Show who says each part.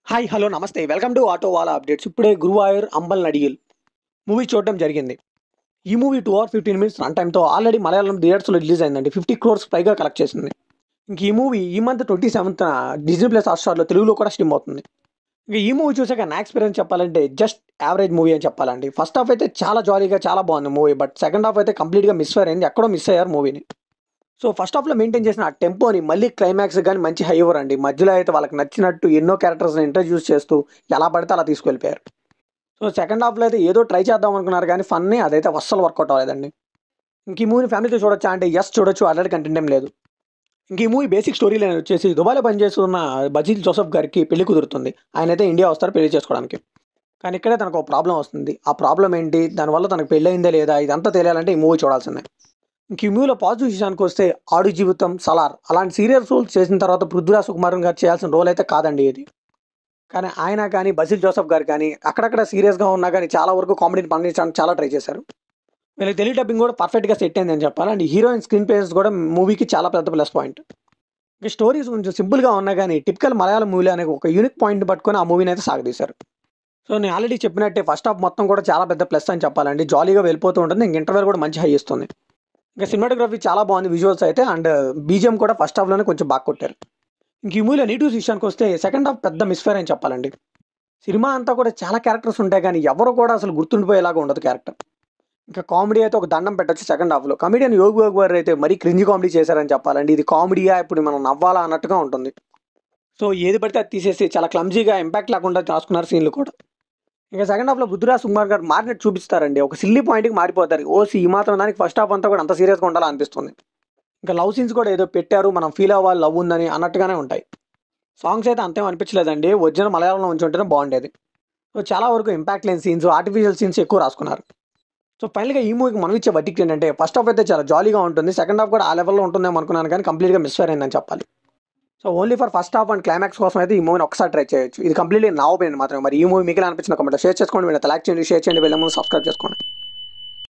Speaker 1: Hi hello నమస్తే welcome to auto wala updates. ఇప్పుడే Guruvayoor Ambalanadayil movie చూడడం జరిగింది. ఈ మూవీ 2 hours 15 minutes రన్ టైమ్తో ఆల్రెడీ మలయాళం థియేటర్స్లో రిలీజ్ అయిందండి. 50 crores పైగా కలెక్ట్ చేసింది. ఇంక ఈ మూవీ ఈ మంత్ 27th డిజ్నీ ప్లస్ హాట్స్టార్లో తెలుగులో కూడా స్ట్రీమ్ అవుతుంది. ఇంక ఈ మూవీ చూసాక నా ఎక్స్పీరియన్స్ చెప్పాలంటే జస్ట్ యావరేజ్ మూవీ అని చెప్పాలండి. ఫస్ట్ హాఫ్ అయితే చాలా జాలీగా చాలా బాగుంది మూవీ, బట్ సెకండ్ హాఫ్ అయితే కంప్లీట్గా మిస్ ఫైర్ అయింది. ఎక్కడో మిస్ అయ్యారు మూవీని. సో ఫస్ట్ హాఫ్లో మెయింటైన్ చేసిన ఆ టెంపోని మళ్ళీ క్లైమాక్స్ కానీ మంచి హై అండి. మధ్యలో అయితే వాళ్ళకి నచ్చినట్టు ఎన్నో క్యారెక్టర్స్ని ఇంట్రడ్యూస్ చేస్తూ ఎలా పడితే అలా తీసుకెళ్ళిపోయారు. సో సెకండ్ హాఫ్లో అయితే ఏదో ట్రై చేద్దాం అనుకున్నారు కానీ ఫన్నీ అదైతే అస్సలు వర్కౌట్ అవ్వలేదండి. ఇంక ఈ మూవీ ఫ్యామిలీతో చూడొచ్చా అంటే ఎస్ చూడొచ్చు, ఆల్రెడీ కంటెంట్ ఏం లేదు. ఇంక ఈ మూవీ బేసిక్ స్టోరీ లైన్ వచ్చేసి దుబాయ్లో పనిచేస్తున్న బజీల్ జోసెఫ్ గారికి పెళ్లి కుదురుతుంది. ఆయన అయితే ఇండియా వస్తారు పెళ్లి చేసుకోవడానికి. కానీ ఇక్కడే తనకు ఒక ప్రాబ్లం వస్తుంది. ఆ ప్రాబ్లం ఏంటి, దానివల్ల తనకు పెళ్ళి అయిందా లేదా, ఇదంతా తెలియాలంటే ఈ మూవీ చూడాల్సిందే. ఇంక ఈ మూవీలో పాజిటివ్ విషయానికి వస్తే ఆడు జీవితం, సలార్ అలాంటి సీరియస్ రోల్స్ చేసిన తర్వాత పృథ్వీరాజ్ సుకుమారన్ గారు చేయాల్సిన రోల్ అయితే కాదండి ఇది. కానీ ఆయన కానీ బసిల్ జోసెఫ్ గారు కానీ అక్కడక్కడ సీరియస్గా ఉన్నా కానీ చాలా వరకు కామెడీని పండించడానికి చాలా ట్రై చేశారు. వీళ్ళకి తెలుగు డబ్బింగ్ కూడా పర్ఫెక్ట్గా సెట్ అయింది అని చెప్పాలి. అండ్ హీరోయిన్ స్క్రీన్ ప్లేస్ కూడా మూవీకి చాలా పెద్ద ప్లస్ పాయింట్. ఇంకా స్టోరీస్ కొంచెం సింపుల్గా ఉన్నా కానీ టిపికల్ మలయాళం మూవీ అనే ఒక యూనిక్ పాయింట్ పట్టుకొని ఆ మూవీని అయితే సాగదీశారు. సో నేను ఆల్రెడీ చెప్పినట్టే ఫస్ట్ హాఫ్ మొత్తం కూడా చాలా పెద్ద ప్లస్ అని చెప్పాలండి. జాలీగా వెళ్ళిపోతూ ఉంటుంది. ఇంక ఇంటర్వెల్ కూడా మంచి హై ఇస్తుంది. ఇంకా సినిమాటోగ్రఫీ చాలా బాగుంది, విజువల్స్ అయితే, అండ్ బీజిఎం కూడా ఫస్ట్ హాఫ్లోనే కొంచెం బాగా కొట్టారు. ఇంక ఈ మూవీలో నెగిటివ్స్ విషయానికి వస్తే సెకండ్ హాఫ్ పెద్ద మిస్ఫైర్ అని చెప్పాలండి. సినిమా అంతా కూడా చాలా క్యారెక్టర్స్ ఉంటాయి కానీ ఎవరు కూడా అసలు గుర్తుండిపోయేలాగా ఉండదు క్యారెక్టర్. ఇంకా కామెడీ అయితే ఒక దండం పెట్టొచ్చు సెకండ్ హాఫ్లో. కమెడియన్ యోగి బాబు గారు అయితే మరీ క్రింజి కామెడీ చేశారని చెప్పాలండి. ఇది కామెడీయా ఇప్పుడు మనం నవ్వాలా అన్నట్టుగా ఉంటుంది. సో ఏది పడితే అది తీసేసి చాలా క్లమ్జీగా ఇంపాక్ట్ లేకుండా రాసుకున్నారు సీన్లు కూడా. ఇంకా సెకండ్ హాఫ్లో పృథ్వీరాజ్ సుకుమార్ గారు మారినట్టు చూపిస్తారండి. ఒక సిల్లీ పాయింట్కి మారిపోతారు. ఈ మాత్రం దానికి ఫస్ట్ హాఫ్ అంతా కూడా అంత సీరియస్గా ఉండాలని అనిపిస్తుంది. ఇంకా లవ్ సీన్స్ కూడా ఏదో పెట్టారు, మనం ఫీల్ అవ్వాలి లవ్ ఉందని అన్నట్టుగానే ఉంటాయి. సాంగ్స్ అయితే అంతేం అనిపించలేదండి. ఒరిజినల్ మలయాళంలో ఉంచి ఉంటేనే బాగుండేది. సో చాలా వరకు ఇంపాక్ట్ లేని సీన్స్, ఆర్టిఫిషియల్ సీన్స్ ఎక్కువ రాసుకున్నారు. సో ఫైనల్గా ఈ మూవీకి మనం ఇచ్చే వర్డిక్ట్ ఏంటంటే ఫస్ట్ హాఫ్ అయితే చాలా జాలీగా ఉంటుంది. సెకండ్ హాఫ్ కూడా ఆ లెవెల్లో ఉంటుందేమో అనుకున్నాను కానీ కంప్లీట్గా మిస్ఫైర్ అయిందని చెప్పాలి. So only for first half and climax కోసం అయితే ఈ మూవీని ఒకసారి ట్రై చేయొచ్చు. ఇది కంప్లీట్లీ నా ఒపీనియన్ మాత్రమే. మరి ఈ మూవీ మీకు ఎలా అనిపించిన కామెంట్ షేర్ చేసుకోండి. వీళ్ళతో లైక్ చేయండి, షేర్ చేయండి, వెళ్ళే ముందు సబ్స్క్రైబ్ చేసుకోండి.